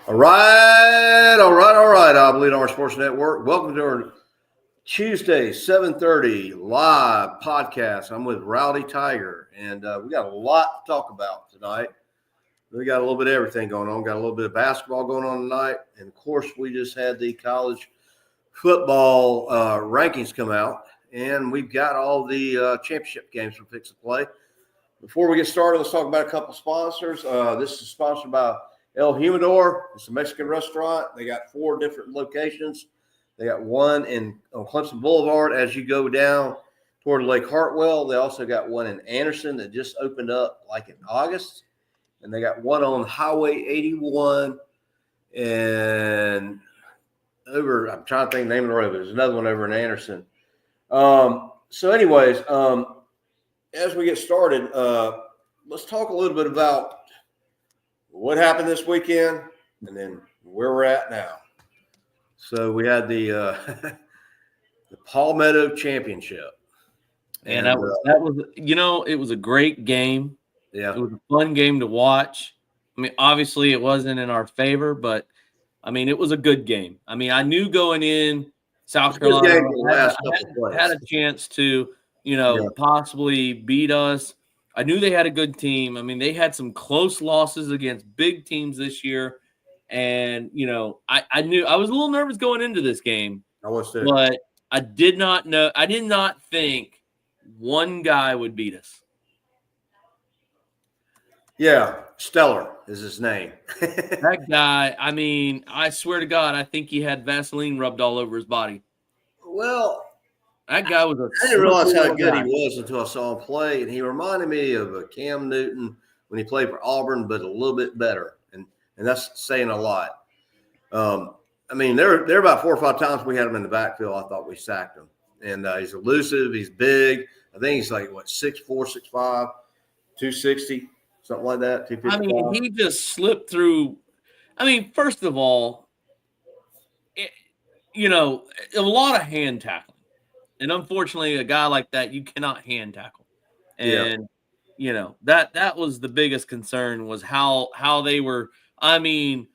All right. I believe on our Sports Network. Welcome to our Tuesday 7:30 live podcast. I'm with Rowdy Tiger, and we got a lot to talk about tonight. We got a little bit of everything going on. Got a little bit of basketball going on tonight, and of course, we just had the college football rankings come out, and we've got all the championship games we're fixing to play. Before we get started, let's talk about a couple sponsors. This is sponsored by El Humidor. It's a Mexican restaurant. They got 4 different locations. They got one on Clemson Boulevard as you go down toward Lake Hartwell. They also got one in Anderson that just opened up like in August. And they got one on Highway 81 and over, I'm trying to think the name of the road, but there's another one over in Anderson. Anyways, as we get started, let's talk a little bit about what happened this weekend and then where we're at now. So we had the the Palmetto Championship. And that was it was a great game. Yeah. It was a fun game to watch. I mean, obviously it wasn't in our favor, but I mean, it was a good game. I mean, I knew going in South Carolina had a chance to, possibly beat us. I knew they had a good team. I mean, they had some close losses against big teams this year. And, I knew I was a little nervous going into this game. I was too. But I did not think one guy would beat us. Yeah, Stellar is his name. That guy, I mean, I swear to God, I think he had Vaseline rubbed all over his body. Well, that guy was I didn't realize how good he was until I saw him play, and he reminded me of a Cam Newton when he played for Auburn, but a little bit better, and that's saying a lot. I mean, there were about 4 or 5 times we had him in the backfield. I thought we sacked him, and he's elusive. He's big. I think he's like 6'4", 6'5", 260. Something like that, 255. I mean, he just slipped through. I mean, first of all, a lot of hand tackling. And unfortunately, a guy like that, you cannot hand tackle. And, that was the biggest concern was how they were. I mean,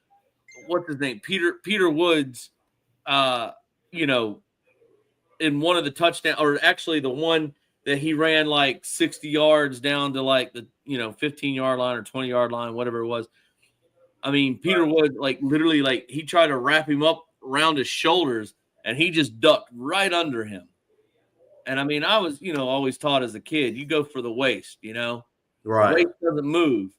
what's his name? Peter Woods, in one of the touchdowns, or actually the one that he ran like 60 yards down to like the 15-yard line or 20-yard line, whatever it was. I mean, Peter Wood, literally, he tried to wrap him up around his shoulders, and he just ducked right under him. And, I mean, I was, always taught as a kid, you go for the waist, Right. The waist doesn't move.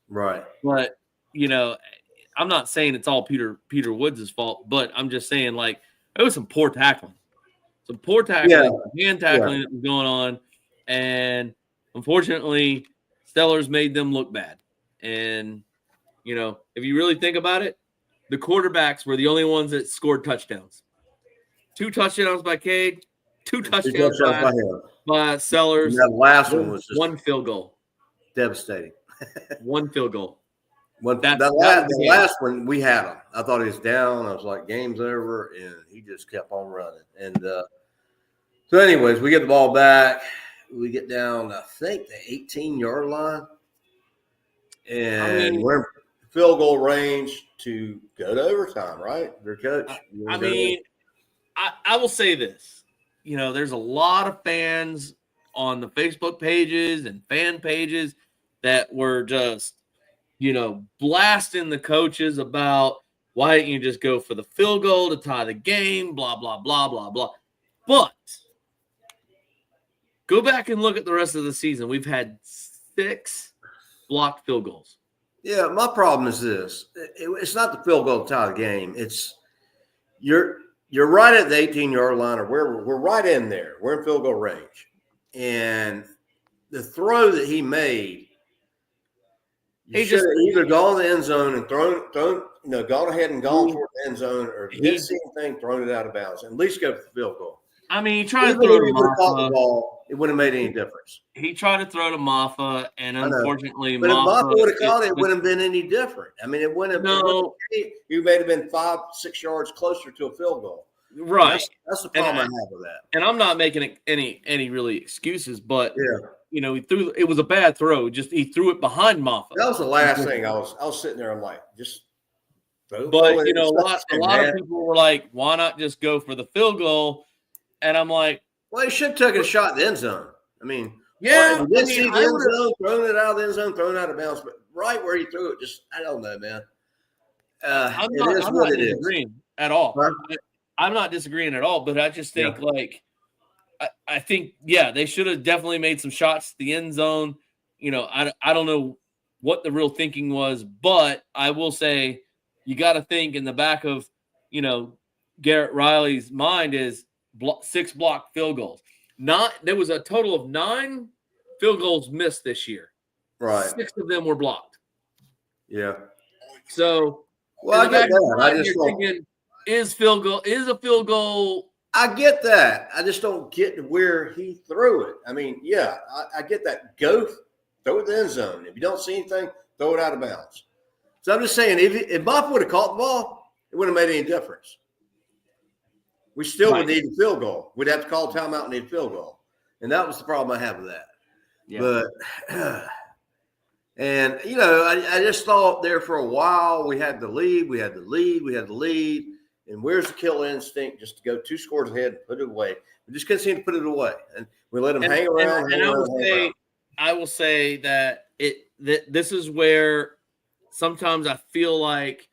Right. But, I'm not saying it's all Peter Woods' fault, but I'm just saying, it was some poor tackling. Some poor tackling, hand tackling that was going on. And, unfortunately, Stellars made them look bad. And, if you really think about it, the quarterbacks were the only ones that scored touchdowns. 2 touchdowns by Cade, 2 touchdowns by Sellers. That last one was just 1 field goal. Devastating. 1 field goal. The last one, we had him. I thought he was down. I was like, game's over, and he just kept on running. And so anyways, we get the ball back. We get down, I think, the 18-yard line. And we're in field goal range to go to overtime, right? Your coach. I will say this. There's a lot of fans on the Facebook pages and fan pages that were just, blasting the coaches about why didn't you just go for the field goal to tie the game, blah, blah, blah, blah, blah. But go back and look at the rest of the season. We've had 6 blocked field goals. Yeah, my problem is this. It's not the field goal to tie the game. It's you're right at the 18-yard line, or we're right in there. We're in field goal range. And the throw that he made, he should have either gone to the end zone and thrown, gone ahead and gone toward the end zone, or if he didn't see anything, thrown it out of bounds. At least go for the field goal. I mean, he tried to throw to Maffa. The ball, it wouldn't have made any difference. He tried to throw to Maffa, and unfortunately, but if Maffa would have caught it, it wouldn't have been any different. I mean, it wouldn't have. No, you may have been 5-6 yards closer to a field goal. Right. That's the problem I have with that. And I'm not making any really excuses, but he threw. It was a bad throw. Just he threw it behind Maffa. That was the last thing I was sitting there. I'm like, just But a lot of people were like, "Why not just go for the field goal?" And I'm like, "Well, he should have taken a shot in the end zone." I mean, yeah, did see the end zone, thrown it out of the end zone, thrown out of bounds, but right where he threw it, just I don't know, man. I'm not disagreeing at all. Huh? I'm not disagreeing at all, but I just think I think they should have definitely made some shots to the end zone. I don't know what the real thinking was, but I will say you got to think in the back of Garrett Riley's mind is 6 blocked field goals. There was a total of 9 field goals missed this year. Right. 6 of them were blocked. Yeah. So, well, I get that. I just thinking, is a field goal. I get that. I just don't get where he threw it. I mean, I get that. Go throw it in the end zone. If you don't see anything, throw it out of bounds. So I'm just saying, if Buff would have caught the ball, it wouldn't have made any difference. We still would need a field goal. We'd have to call a timeout and need a field goal. And that was the problem I have with that. Yeah. But and I just thought there for a while we had the lead. And where's the kill instinct just to go 2 scores ahead and put it away? We just couldn't seem to put it away. And we let them hang around. And I will say that this is where sometimes I feel like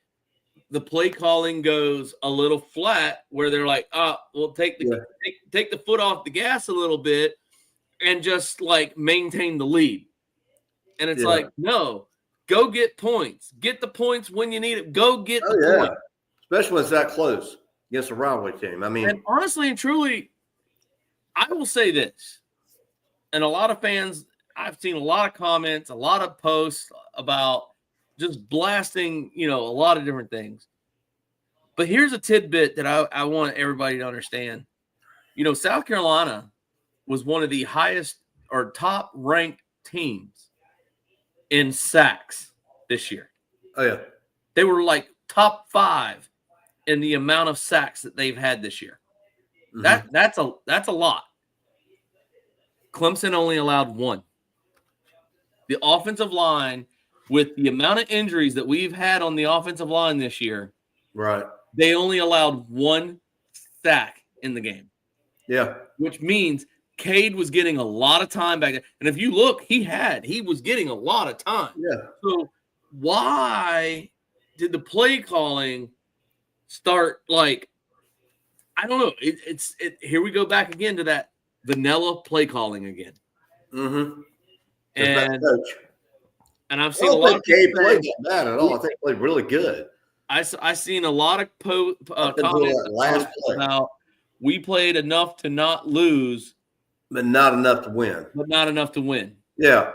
the play calling goes a little flat, where they're like, we'll take the foot off the gas a little bit and just like maintain the lead. And it's like, no, go get points. Get the points when you need it. Go get the point. Especially when it's that close against a rivalry team. I mean, and honestly and truly, I will say this. And a lot of fans, I've seen a lot of comments, a lot of posts about just blasting, a lot of different things. But here's a tidbit that I want everybody to understand. South Carolina was one of the highest or top ranked teams in sacks this year. Oh, yeah. They were like top 5 in the amount of sacks that they've had this year. Mm-hmm. That's a lot. Clemson only allowed 1. The offensive line, with the amount of injuries that we've had on the offensive line this year, right? They only allowed 1 sack in the game. Yeah. Which means Cade was getting a lot of time back there. And if you look, he was getting a lot of time. Yeah. So why did the play calling start like, I don't know. Here we go back again to that vanilla play calling again. Mm-hmm. And I've seen a lot of Cade played that bad at all. I think he played really good. I seen a lot of comments about we played enough to not lose, but not enough to win. Yeah,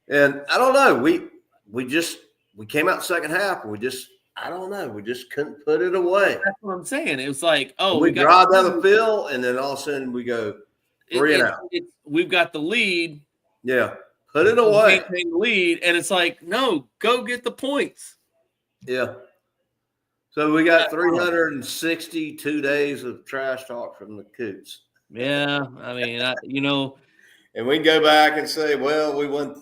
and I don't know. We came out second half, and we just couldn't put it away. That's what I'm saying. It was like, we drive down the field, and then all of a sudden we go 3 and out. We've got the lead. Yeah, put it away. Maintain the lead, and it's like, no, go get the points. Yeah. So we got 362 days of trash talk from the Coots. Yeah, I mean, and we can go back and say, well, we won.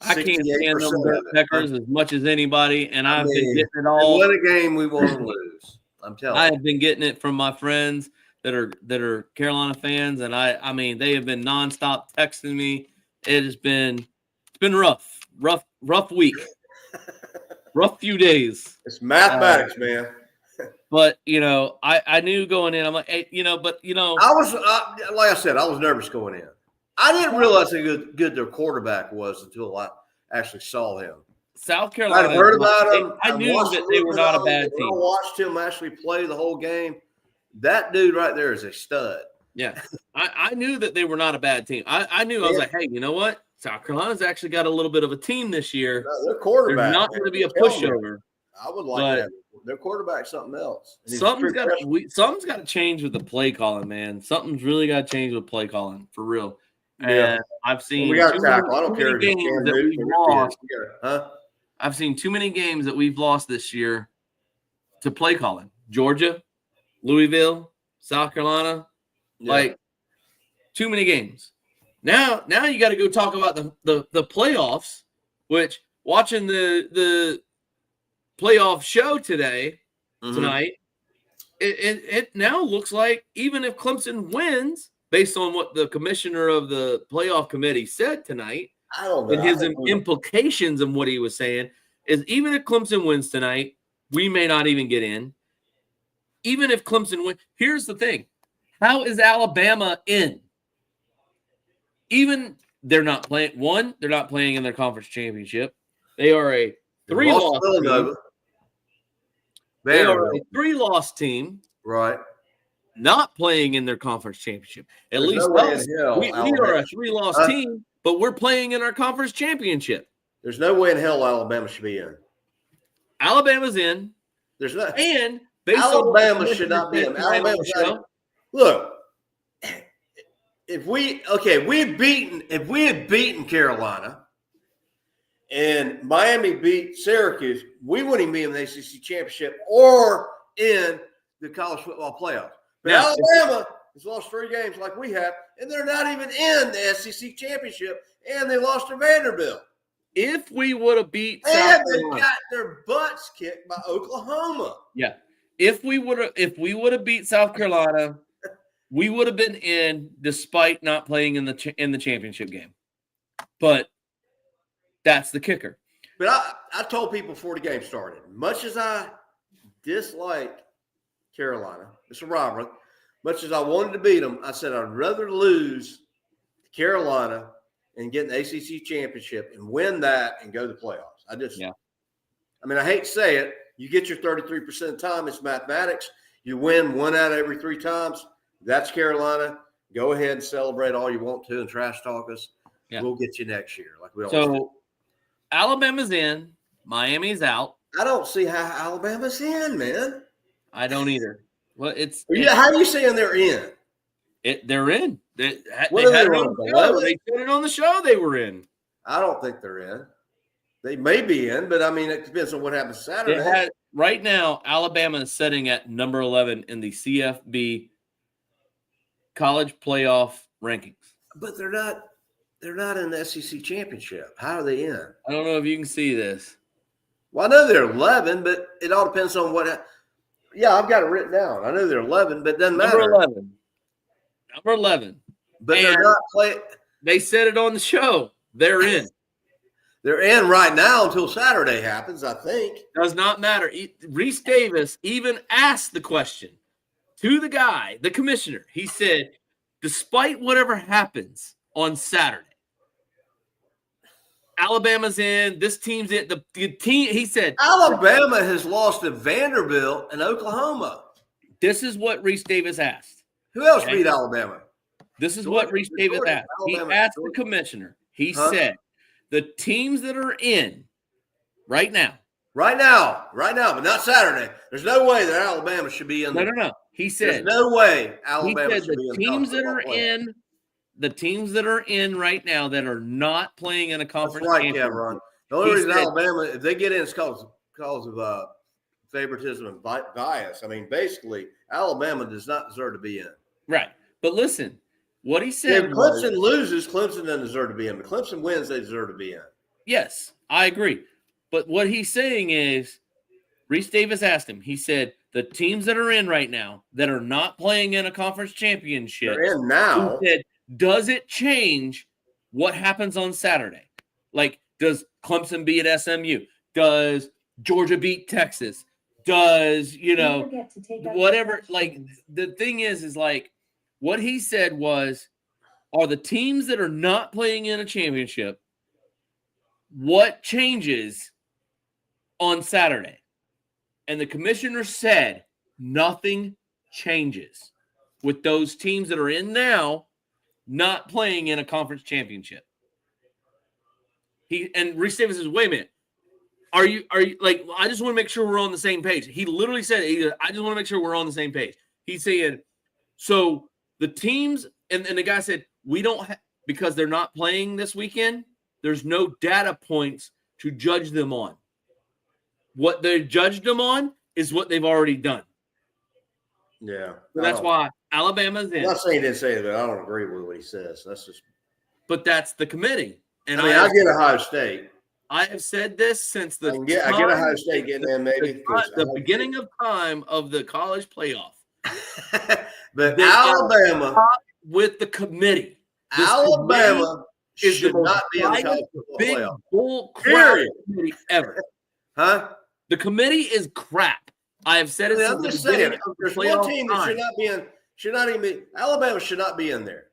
I can't stand them Peckers as much as anybody, and I've been getting it all. What a game we want to lose! I'm telling you. I have been getting it from my friends that are Carolina fans, and I mean, they have been nonstop texting me. It's been rough week. Rough few days. It's mathematics, man. But I knew going in. I'm like, hey, I was like I said, I was nervous going in. I didn't realize how good their quarterback was until I actually saw him. South Carolina. I'd heard about him. I knew that they were not a bad team. I watched him actually play the whole game. That dude right there is a stud. Yeah, I knew that they were not a bad team. I knew. I was like, hey, you know what? South Carolina's actually got a little bit of a team this year. Their quarterback. They're not going to be a pushover. I would like that. Their quarterback's something else. Something's got to change with the play calling, man. Something's really got to change with play calling for real. Yeah. And I've seen we got to tackle. I don't care games that we've lost. I've seen too many games that we've lost this year to play calling. Georgia, Louisville, South Carolina, like too many games. Now you got to go talk about the playoffs, which watching the playoff show tonight, it now looks like even if Clemson wins, based on what the commissioner of the playoff committee said tonight, I don't know. and his implications of what he was saying is even if Clemson wins tonight, we may not even get in. Even if Clemson wins, here's the thing. How is Alabama in? Even they're not playing. One, they're not playing in their conference championship. They are a three-loss team. They are a three-loss team. Right. Not playing in their conference championship. At least we are a three-loss team, but we're playing in our conference championship. There's no way in hell Alabama should be in. Alabama's in. There's not. And Alabama should not be in. Alabama's not. Look, if we had beaten Carolina and Miami beat Syracuse, we wouldn't even be in the ACC championship or in the college football playoffs. But Alabama has lost 3 games like we have, and they're not even in the SEC championship, and they lost to Vanderbilt. If we would have beat South Carolina, they got their butts kicked by Oklahoma. Yeah. If we would have beat South Carolina, we would have been in despite not playing in the championship game. But that's the kicker. But I told people before the game started, much as I dislike Carolina, it's a rivalry, much as I wanted to beat them, I said I'd rather lose to Carolina and get an ACC championship and win that and go to the playoffs. I mean, I hate to say it. You get your 33% of the time. It's mathematics. You win 1 out of every 3 times. That's Carolina. Go ahead and celebrate all you want to and trash talk us. Yeah. We'll get you next year, like we always do. Alabama's in. Miami's out. I don't see how Alabama's in, man. I don't either. Well, how are you saying they're in? They're in. They said it on the show they were in. I don't think they're in. They may be in, but I mean, it depends on what happens Saturday. Right now, Alabama is sitting at number 11 in the CFB college playoff rankings. But they're not in the SEC championship. How are they in? I don't know if you can see this. Well, I know they're 11, but it all depends on what. Yeah, I've got it written down. I know they're 11, but it doesn't matter. Number 11. But they're not playing. They said it on the show. They're in. They're in right now until Saturday happens, I think. Does not matter. Reese Davis even asked the question to the guy, the commissioner. He said, despite whatever happens on Saturday, Alabama's in. This team's in. The team, he said. Alabama has lost to Vanderbilt and Oklahoma. This is what Reese Davis asked. Who else beat Alabama? This is what Reese Davis asked. He asked the commissioner. He said, the teams that are in right now, but not Saturday. There's no way that Alabama should be in. No. He said, there's no way Alabama should be in. The teams that are in right now that are not playing in a conference. That's right, yeah, Ron. The only reason Alabama, if they get in, is because of favoritism and bias. I mean, basically, Alabama does not deserve to be in. Right. But listen, what he said. If Clemson loses, Clemson doesn't deserve to be in. But Clemson wins, they deserve to be in. Yes, I agree. But what he's saying is, Reese Davis asked him, he said, the teams that are in right now that are not playing in a conference championship. They're in now. He said, does it change what happens on Saturday? Like, does Clemson beat SMU? Does Georgia beat Texas? Does, whatever. Like, the thing is like, what he said was, are the teams that are not playing in a championship, what changes on Saturday? And the commissioner said nothing changes with those teams that are in now not playing in a conference championship. And Reese Davis says, wait a minute. Are you like, I just want to make sure we're on the same page. He literally said, I just want to make sure we're on the same page. He's saying, so the teams, and the guy said, we don't because they're not playing this weekend, there's no data points to judge them on. What they judged them on is what they've already done. Yeah. So that's why Alabama's in. I'm not saying he didn't say it, but I don't agree with what he says. That's just. But that's the committee. And I get Ohio State. I have said this since the I get Ohio State getting in maybe. the beginning of time of the college playoff. But Alabama with the committee. Alabama should not be in the college big playoff. bull crap committee ever. Huh? The committee is crap. I have said it since the beginning of the there's playoff one team that time. should not even be. Alabama should not be in there.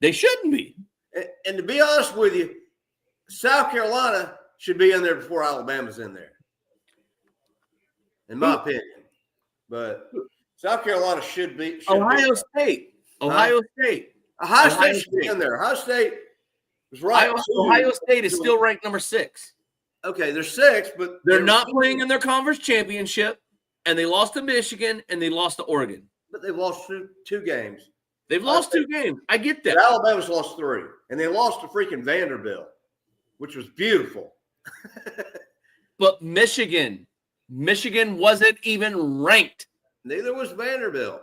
They shouldn't be. And to be honest with you, South Carolina should be in there before Alabama's in there, in my opinion. But South Carolina should be. Ohio State. Ohio State should be in there. Ohio State was right. Ohio State is still ranked number 6. Okay, they're 6, but they're not playing in their conference championship, and they lost to Michigan and they lost to Oregon. But they've lost two games. They've lost 2 games. I get that. But Alabama's lost 3, and they lost to freaking Vanderbilt, which was beautiful. But Michigan wasn't even ranked. Neither was Vanderbilt.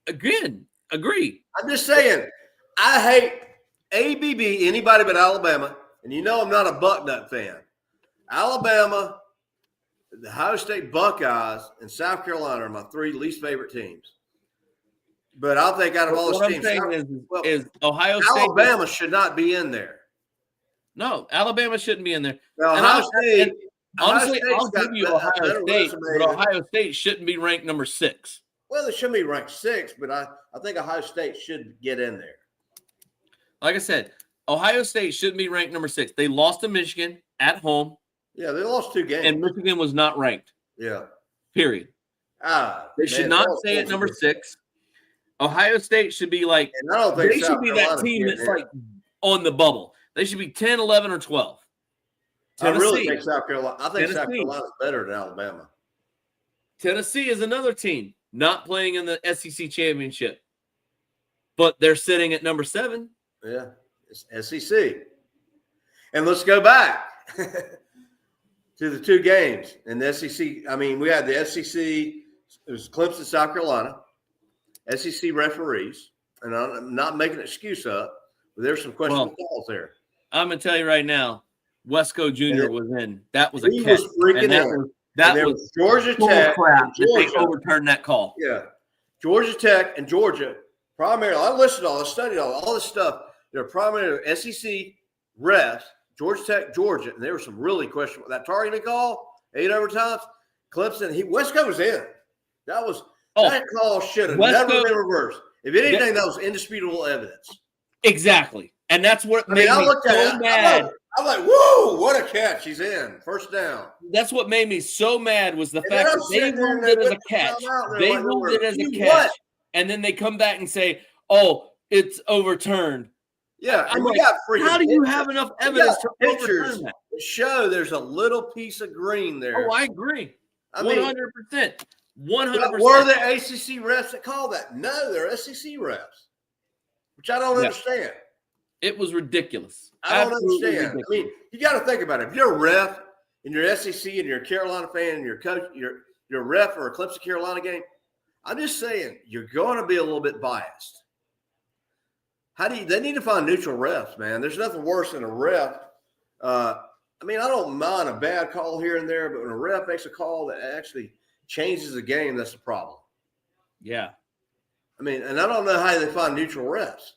Again, agree. I'm just saying, I hate ABB, anybody but Alabama, and you know I'm not a Bucknut fan. Alabama, the Ohio State Buckeyes, and South Carolina are my 3 least favorite teams. But I'll think out of all those teams, is Ohio State. Alabama should not be in there. No, Alabama shouldn't be in there. Now, Ohio State. Honestly, I'll give you Ohio State, but Ohio State shouldn't be ranked number 6. Well, they shouldn't be ranked 6, but I think Ohio State should get in there. Like I said, Ohio State shouldn't be ranked number 6. They lost to Michigan at home. Yeah, they lost 2 games. And Michigan was not ranked. Yeah. Period. They should not stay at number 6. Ohio State should be like, and I don't think they should be that team that's like on the bubble. They should be 10, 11, or 12. Tennessee. I really think South Carolina. I think South Carolina is better than Alabama. Tennessee is another team not playing in the SEC championship, but they're sitting at number 7. Yeah, it's SEC. And let's go back to the 2 games in the SEC. I mean, we had the SEC. It was Clemson, South Carolina. SEC referees, and I'm not making an excuse up, but there's some questionable calls there. I'm going to tell you right now, Wesco Jr. was in. That was a catch. Was freaking in. That was Georgia Tech. They overturned that call. Yeah. Georgia Tech and Georgia, primarily, I listened to all, I studied all this stuff. They're primarily SEC refs, Georgia Tech, Georgia, and there were some really questionable. That targeting call, 8 overtimes, Clemson, Wesco was in. That call should have never been reversed. If anything, that was indisputable evidence. Exactly. And that's what made me so mad. I'm like, whoa, what a catch. He's in. First down. That's what made me so mad was the fact that they ruled it as a catch. They ruled it as a catch. And then they come back and say, oh, it's overturned. Yeah. I'm like, how do you have enough evidence to overturn that? Show there's a little piece of green there. Oh, I agree. 100%. 100%. Were the ACC refs that call that? No, they're SEC refs, which I don't understand. It was ridiculous. I don't understand. Ridiculous. I mean, you got to think about it. If you're a ref and you're SEC and you're a Carolina fan and you're a coach, you're a ref for a Clemson Carolina game, I'm just saying you're going to be a little bit biased. They need to find neutral refs, man. There's nothing worse than a ref. I mean, I don't mind a bad call here and there, but when a ref makes a call that actually changes the game, that's a problem. Yeah. I mean, and I don't know how they find neutral refs.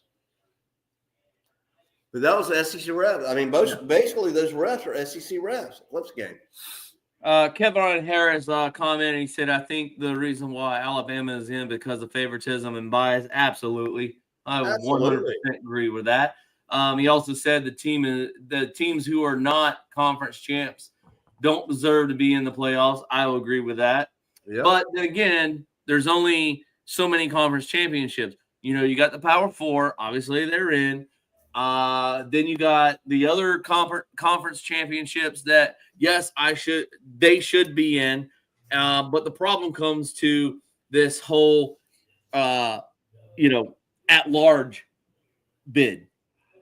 But that was the SEC refs. I mean, basically those refs are SEC refs. What's the game? Kevin Harris commented. He said, I think the reason why Alabama is in because of favoritism and bias. Absolutely. I would 100% agree with that. He also said the teams who are not conference champs don't deserve to be in the playoffs. I will agree with that. Yep. But then again, there's only so many conference championships. You know, you got the Power Four. Obviously, they're in. Then you got the other conference championships that, yes, they should be in. But the problem comes to this whole, at-large bid.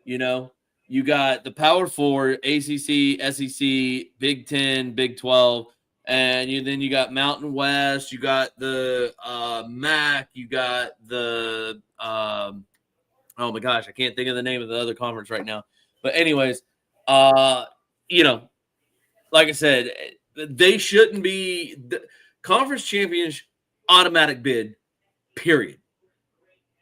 You know, you got the Power Four, ACC, SEC, Big 10, Big 12, and then you got Mountain West, you got the MAC, you got the oh my gosh, I can't think of the name of the other conference right now. But anyways, like I said, they shouldn't be the conference champions automatic bid, period.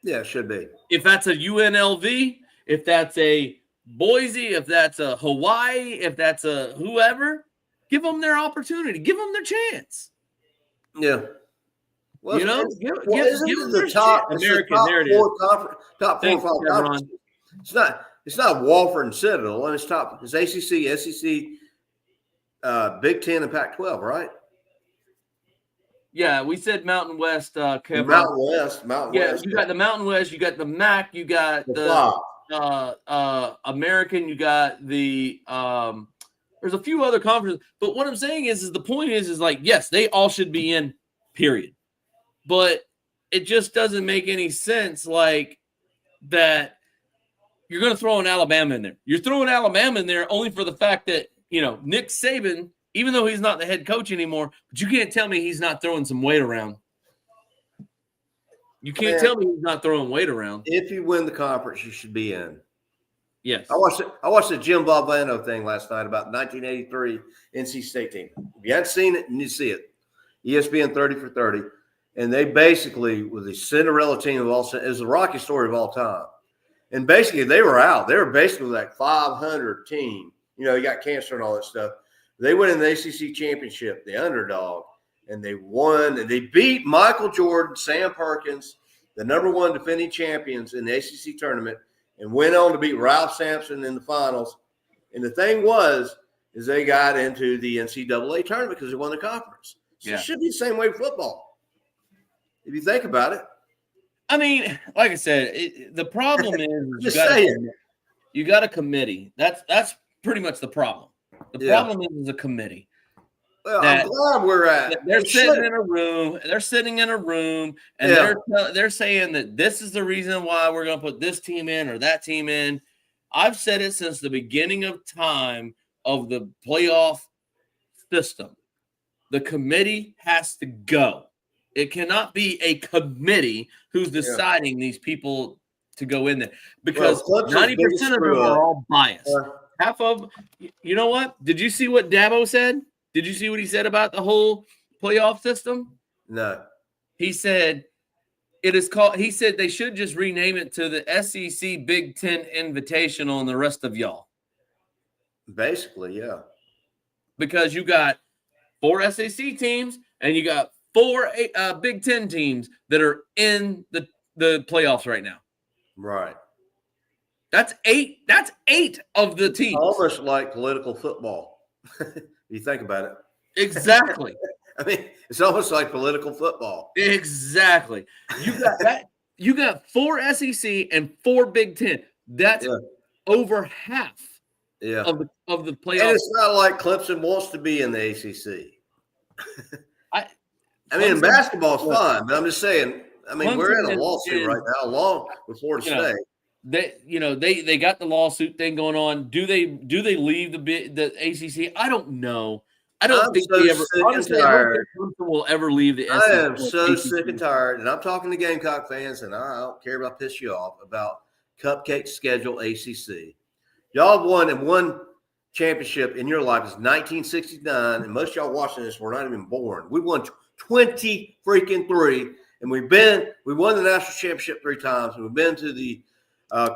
Yeah, it should be. If that's a UNLV, if that's a Boise, if that's a Hawaii, if that's a whoever, give them their opportunity. Give them their chance. Yeah. Well, give isn't them it their the top, shit. It's American, the there it is. top 4 or 5 conferences. It's not Wofford and Citadel, and it's ACC, SEC, Big Ten, and Pac-12, right? Yeah, we said Mountain West, Kevin. Mountain West. You got the Mountain West, you got the MAC, you got the American, you got the there's a few other conferences. But what I'm saying is the point is like, yes, they all should be in, period. But it just doesn't make any sense like that you're going to throw an Alabama in there. You're throwing Alabama in there only for the fact that, Nick Saban, even though he's not the head coach anymore, but you can't tell me he's not throwing some weight around. You can't tell me he's not throwing weight around. If you win the conference, you should be in. Yes. I watched the Jim Valvano thing last night about 1983 NC State team. If you haven't seen it, you need to see it. ESPN 30 for 30. And they basically were the Cinderella team of all – it was the Rocky story of all time. And basically they were out. They were basically like 500 team. You got cancer and all that stuff. They went in the ACC championship, the underdog, and they won. And they beat Michael Jordan, Sam Perkins, the #1 defending champions in the ACC tournament, and went on to beat Ralph Sampson in the finals. And the thing is they got into the NCAA tournament because they won the conference. So It should be the same way with football, if you think about it. I mean, like I said, the problem is you got a committee. That's pretty much the problem. The problem is a committee. Well, I'm glad we're at. They're sitting in a room. They're sitting in a room, and they're saying that this is the reason why we're going to put this team in or that team in. I've said it since the beginning of time of the playoff system. The committee has to go. It cannot be a committee who's deciding these people to go in there because 90% of them are all biased. Half of you know what? Did you see what Dabo said? Did you see what he said about the whole playoff system? No. He said he said they should just rename it to the SEC Big Ten Invitational and the rest of y'all. Basically, yeah. Because you got 4 SEC teams and you got 4 Big Ten teams that are in the playoffs right now. Right. That's 8. That's 8 of the teams. Almost like political football. You think about it. Exactly. I mean, it's almost like political football. Exactly. You got that. You got 4 SEC and 4 Big Ten. That's over half of the playoffs. And it's not like Clemson wants to be in the ACC. I mean, basketball's fun, but I'm just saying. I mean, we're in a lawsuit right now, along with Florida State. They got the lawsuit thing going on. Do they leave the ACC? I don't know. I don't think they ever. Honestly, I don't think Clemson will ever leave the SEC. I am so sick and tired, and I'm talking to Gamecock fans, and I don't care if I piss you off about cupcake schedule ACC. Y'all have won in one championship in your life is 1969, and most of y'all watching this were not even born. We won 20 freaking 3, and we won the national championship 3 times, and we've been to the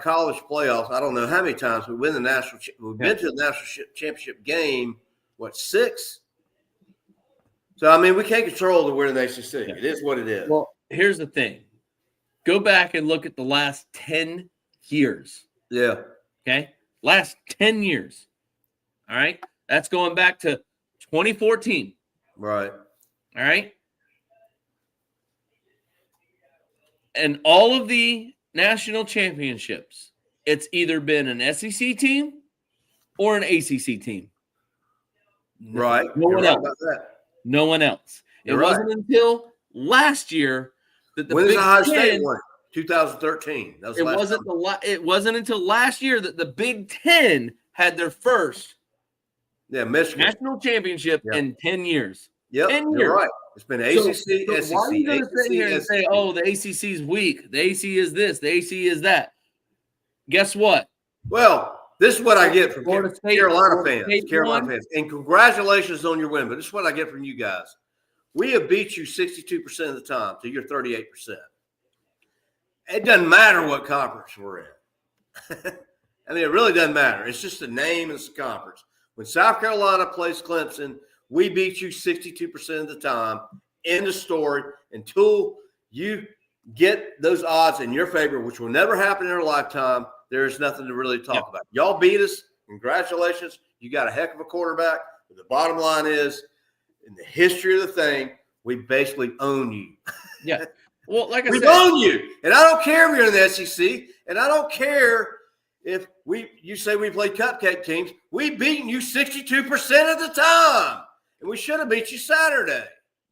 college playoffs. I don't know how many times we've been to the national championship game. What, 6? So I mean, we can't control that we're in the ACC. It is what it is. Well, here's the thing: go back and look at the last 10 years. Yeah. Okay, last 10 years. All right, that's going back to 2014. Right. All right. And all of the national championships, it's either been an SEC team or an ACC team. Right. No one else. About that. No one else. It wasn't until last year that the When Big did Ohio Ten State won? 2013. That was it wasn't until last year that the Big Ten had their first Michigan national championship in 10 years. Yep, 10 years. You're right. It's been ACC, SEC. Why are you going to sit here and say, "Oh, the ACC is weak. The AC is this. The AC is that"? Guess what? Well, This is what I get from Florida State, Carolina Florida fans. State Carolina won. fans. And congratulations on your win. But this is what I get from you guys. We have beat you 62% of the time to your 38%. It doesn't matter what conference we're in. I mean, it really doesn't matter. It's just the name and the conference. When South Carolina plays Clemson, we beat you 62% of the time. End of story. Until you get those odds in your favor, which will never happen in our lifetime, there's nothing to really talk about. Y'all beat us. Congratulations. You got a heck of a quarterback. But the bottom line is, in the history of the thing, we basically own you. Yeah. Well, like I we said, own you. And I don't care if you're in the SEC, and I don't care if you say we play cupcake teams. We've beaten you 62% of the time. And we should have beat you Saturday.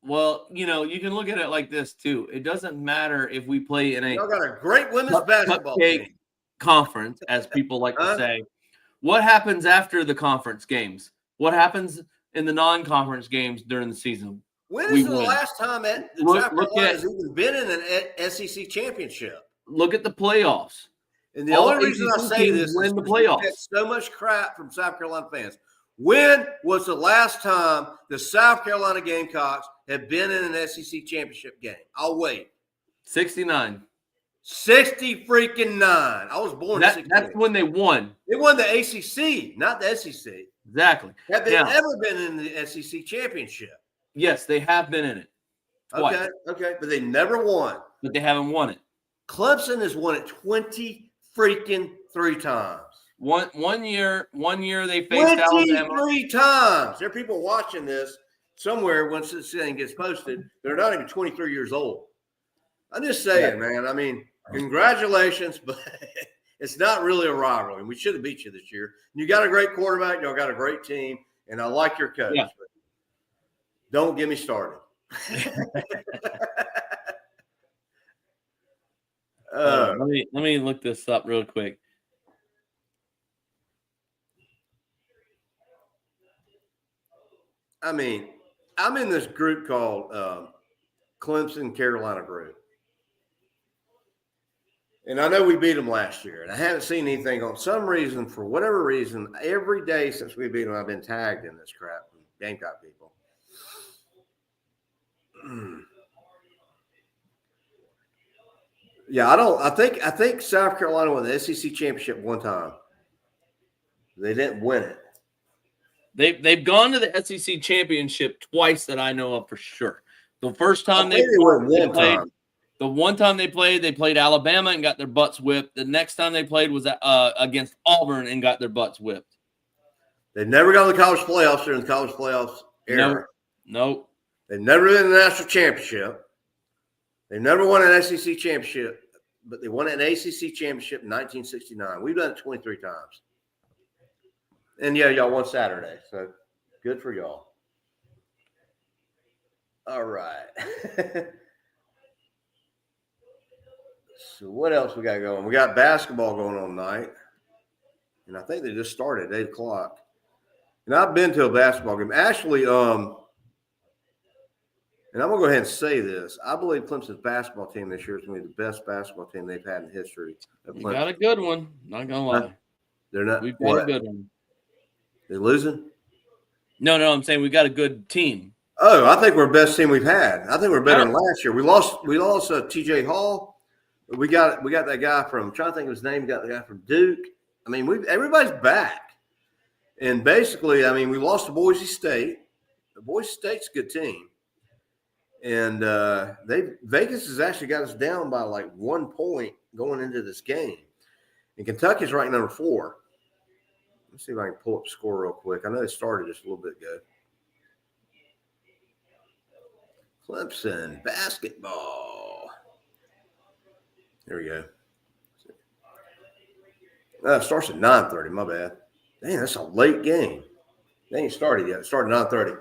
Well, you can look at it like this too. It doesn't matter if we play in a Y'all got a great women's basketball team. Conference, as people like to say. What happens after the conference games? What happens in the non-conference games during the season? When is the last time South Carolina has even been in an SEC championship? Look at the playoffs. And the only reason I say this is the playoffs. We get so much crap from South Carolina fans. When was the last time the South Carolina Gamecocks have been in an SEC championship game? I'll wait. 69. 60 freaking 9. I was born in 68. That's when they won. They won the ACC, not the SEC. Exactly. Have they ever been in the SEC championship? Yes, they have been in it. Twice. Okay, but they never won. But they haven't won it. Clemson has won it 23 times. One year they faced Alabama 23 times. There are people watching this somewhere once this thing gets posted. They're not even 23 years old. I'm just saying, man. I mean, congratulations, but it's not really a rivalry. We should have beat you this year. You got a great quarterback. Y'all got a great team, and I like your coach. Yeah. Don't get me started. Let me look this up real quick. I mean, I'm in this group called Clemson Carolina group. And I know we beat them last year, and I haven't seen anything on some reason, for whatever reason, every day since we beat them, I've been tagged in this crap from Gamecock people. Yeah, I think South Carolina won the SEC championship one time. They didn't win it. They've gone to the SEC championship twice that I know of for sure. The first time they played, the one time they played Alabama and got their butts whipped. The next time they played was against Auburn and got their butts whipped. They never got to the college playoffs during the college playoffs era. Nope. They've never been in the national championship. They've never won an SEC championship, but they won an ACC championship in 1969. We've done it 23 times. And, yeah, y'all won Saturday, so good for y'all. All right. So what else we got going? We got basketball going on tonight, and I think they just started at 8 o'clock. And I've been to a basketball game. Actually, and I'm going to go ahead and say this. I believe Clemson's basketball team this year is going to be the best basketball team they've had in history. You got a good one. Not going to lie. They're not. We've got a good one. They're losing? No, I'm saying we got a good team. Oh, I think we're the best team we've had. I think we're better than last year. We lost TJ Hall. We got that guy from, I'm trying to think of his name, we got the guy from Duke. I mean, everybody's back. And basically, I mean, we lost to Boise State. Boise State's a good team. And Vegas has actually got us down by like 1 point going into this game. And Kentucky's ranked number 4. Let's see if I can pull up the score real quick. I know they started just a little bit ago. Clemson basketball. There we go. It starts at 9:30. My bad. Dang, that's a late game. They ain't started yet. It started at 9:30.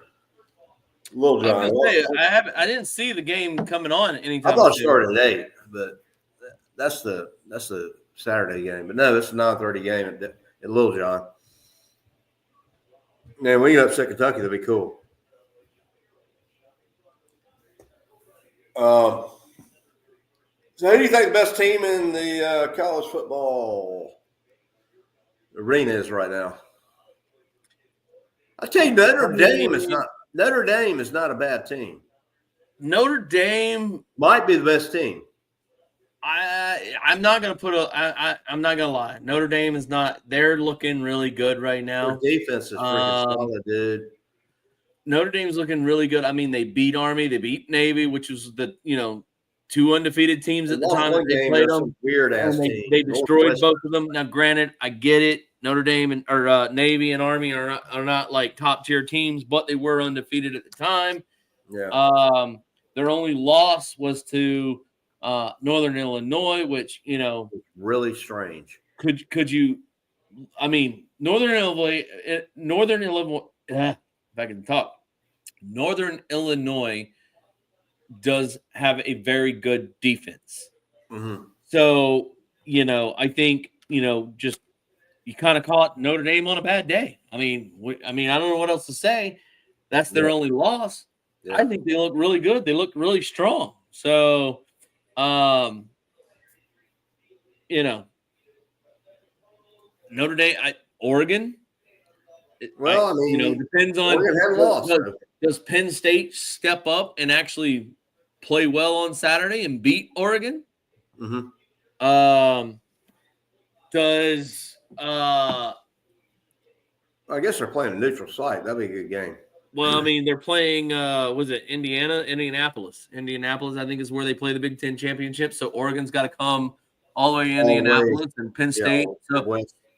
Little John. I didn't see the game coming on anytime. I thought it started at 8, but that's the Saturday game. But no, it's a 9:30 game at Little John. Man, we can upset Kentucky. That'd be cool. So who do you think the best team in the college football arena is right now. I tell you, Notre Dame is not a bad team. Notre Dame might be the best team. I'm not gonna I'm not gonna lie. Notre Dame is not. They're looking really good right now. Their defense is freaking solid, dude. Notre Dame's looking really good. I mean, they beat Army, they beat Navy, which was the two undefeated teams at the time that they played them. Weird ass teams. They destroyed both of them. Now, granted, I get it. Notre Dame and Navy and Army are not like top tier teams, but they were undefeated at the time. Yeah. Their only loss was to Northern Illinois, which really strange. Could you? I mean, Northern Illinois. If I can talk, Northern Illinois does have a very good defense. Mm-hmm. So, I think, just you kind of caught Notre Dame on a bad day. I mean, I don't know what else to say. That's their only loss. Yeah. I think they look really good. They look really strong. So, Notre Dame, Oregon. Well, depends on does Penn State step up and actually play well on Saturday and beat Oregon? Mm-hmm. I guess they're playing a neutral site. That'd be a good game. Well, they're playing. Was it Indianapolis? Indianapolis, I think, is where they play the Big Ten championship. So Oregon's got to come all the way to Indianapolis and Penn State.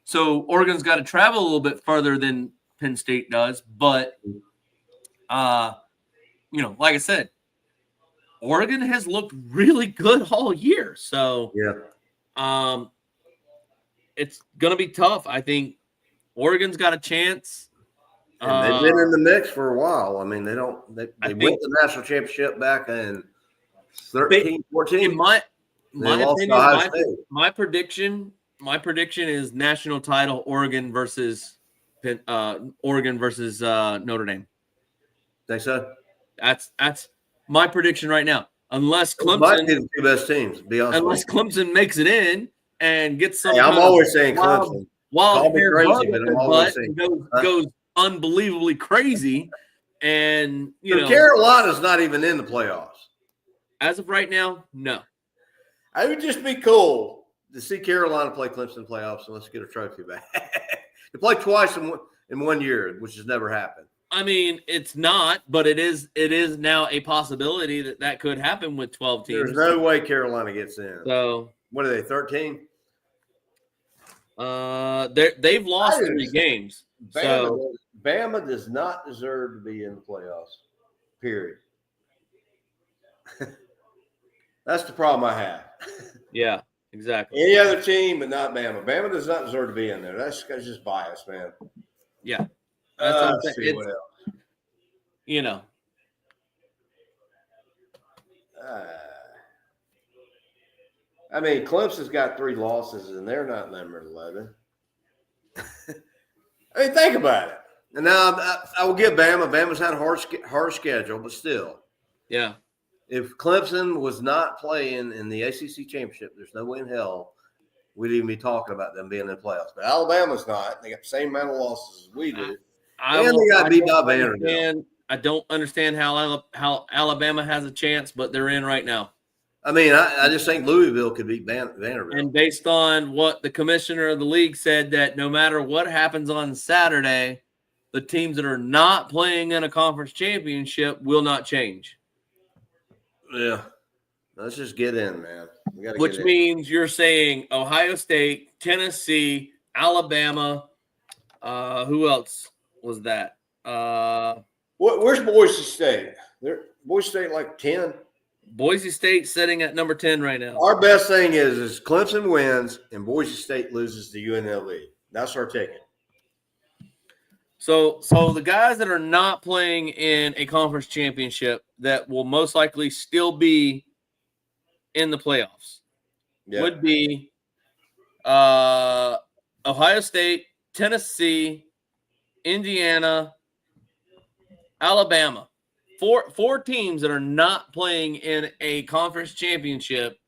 So Oregon's got to travel a little bit further than Penn State does, but like I said, Oregon has looked really good all year. So it's gonna be tough. I think Oregon's got a chance. And they've been in the mix for a while. They went the national championship back in 13, 14. In my opinion, my prediction is national title Oregon versus Notre Dame. Think so? That's my prediction right now. Unless Clemson might be the two best teams. Be honest. Unless Clemson makes it in and gets some. I'm always saying Clemson. Wild crazy, but I'm always saying goes unbelievably crazy, and Carolina's not even in the playoffs as of right now. No, it would just be cool to see Carolina play Clemson playoffs and let's get a trophy back. They played twice in 1 year, which has never happened. It's not, but it is now a possibility that could happen with 12 teams. There's no way Carolina gets in. So what are they, 13? They've lost 3 games. Bama does not deserve to be in the playoffs. Period. That's the problem I have. Yeah, exactly. Any other team, but not Bama. Bama does not deserve to be in there. That's just bias, man. Yeah. Let's see what else. Clemson's got 3 losses, and they're not number 11. Think about it. And now I will give Bama. Bama's had a hard schedule, but still. Yeah. If Clemson was not playing in the ACC championship, there's no way in hell we'd even be talking about them being in the playoffs. But Alabama's not. They got the same amount of losses as we do. And they got beat by Vanderbilt. I don't understand how Alabama has a chance, but they're in right now. I just think Louisville could beat Vanderbilt. And based on what the commissioner of the league said, that no matter what happens on Saturday, the teams that are not playing in a conference championship will not change. Yeah. Let's just get in, man. Which means you're saying Ohio State, Tennessee, Alabama. Who else was that? Where's Boise State? Boise State like 10. Boise State sitting at number 10 right now. Our best thing is Clemson wins and Boise State loses to UNLV. That's our ticket. So the guys that are not playing in a conference championship that will most likely still be in the playoffs would be Ohio State, Tennessee, Indiana, Alabama. Four teams that are not playing in a conference championship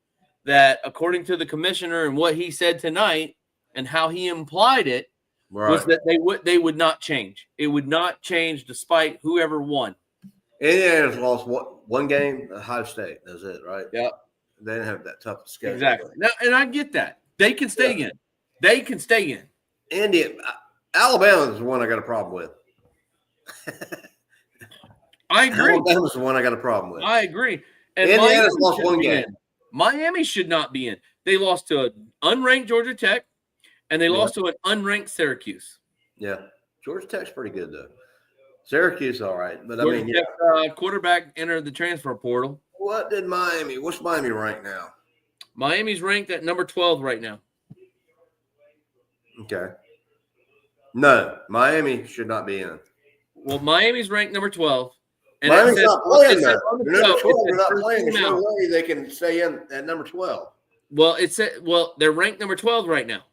that, according to the commissioner and what he said tonight and how he implied it, was that they would not change. It would not change despite whoever won. Indiana's lost one game. Ohio State. That's it, right? Yeah. They didn't have that tough schedule. Exactly. Now, and I get that. They can stay in. They can stay in. Alabama is the one I got a problem with. I agree. Alabama's the one I got a problem with. I agree. And Indiana's lost one game. Miami should not be in. They lost to an unranked Georgia Tech, and they lost to an unranked Syracuse. Yeah. Georgia Tech's pretty good, though. Syracuse, all right. But Georgia Tech, quarterback entered the transfer portal. What's Miami ranked now? Miami's ranked at number 12 right now. Okay. No, Miami should not be in. Well, Miami's ranked number 12. And Miami's not playing there. They're number 12. They're not playing. There's no way they can stay in at number 12. Well, they're ranked number 12 right now.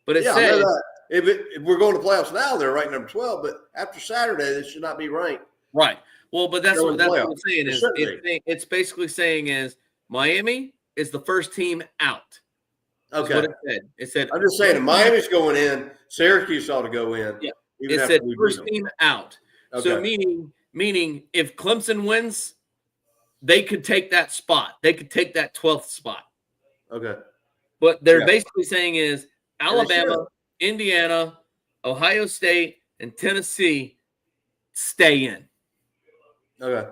But it says if we're going to playoffs now, they're ranked number 12. But after Saturday, they should not be ranked. Right. Well, but that's what I'm saying is it's basically saying is Miami is the first team out. Okay. That's what it said. I'm just saying if Miami's going in, Syracuse ought to go in. Yeah. It said first team out. Okay. So meaning if Clemson wins, they could take that spot. They could take that 12th spot. Okay. But they're basically saying is Alabama, Indiana, Ohio State, and Tennessee stay in. Okay.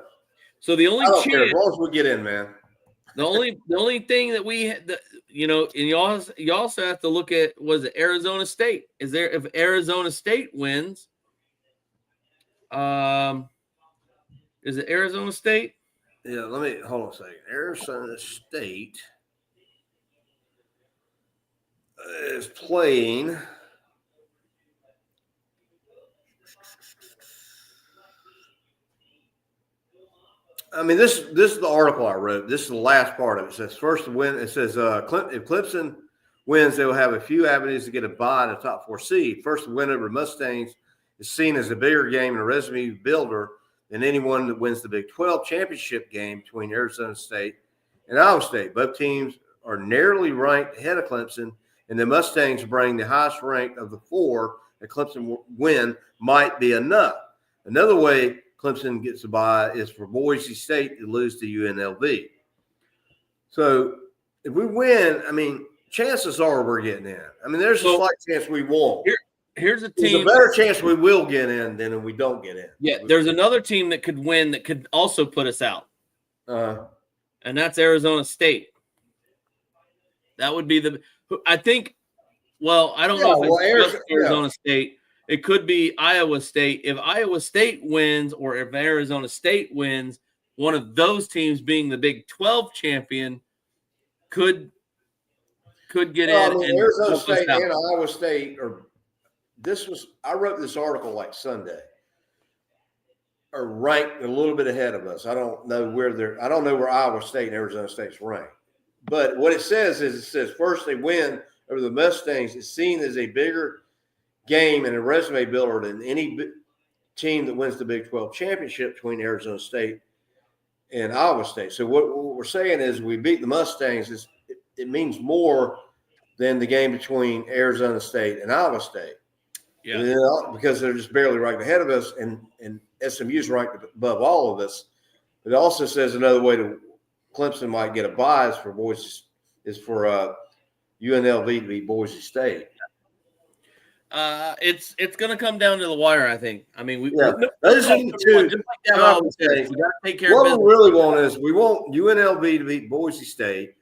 So the only chance, as long as we get in, man. The only thing that and you also have to look at was it Arizona State. If Arizona State wins, is it Arizona State? Yeah, let me hold on a second. Arizona State is playing. I mean, this is the article I wrote. This is the last part of it. It says first to win. It says if Clemson wins, they will have a few avenues to get a bye in the top 4 seed. First to win over Mustangs is seen as a bigger game and a resume builder than anyone that wins the Big 12 championship game between Arizona State and Iowa State. Both teams are narrowly ranked ahead of Clemson, and the Mustangs bring the highest rank of the 4. A Clemson win might be enough. Another way Clemson gets a bye is for Boise State to lose to UNLV. So if we win, I mean, chances are we're getting in. I mean, there's a slight chance we won't. Here's a team. There's a better chance we will get in than if we don't get in. Yeah, there's another team that could win that could also put us out. And that's Arizona State. That would be I think, well, I don't know if it's Arizona State. It could be Iowa State. If Iowa State wins or if Arizona State wins, one of those teams being the Big 12 champion could get in. I mean, Arizona State and Iowa State I wrote this article like Sunday, are ranked a little bit ahead of us. I don't know where Iowa State and Arizona State's ranked. But what it says first they win over the Mustangs. It's seen as a bigger game and a resume builder than any team that wins the Big 12 championship between Arizona State and Iowa State. So what we're saying is we beat the Mustangs. It means more than the game between Arizona State and Iowa State. Yeah. Because they're just barely ranked ahead of us, and SMU's ranked above all of us. It also says another way to Clemson might get a bye is for UNLV to beat Boise State. It's going to come down to the wire, I think. I mean, those are the two. Just like that always says, we got to take care of business. What we really want is we want UNLV to beat Boise State,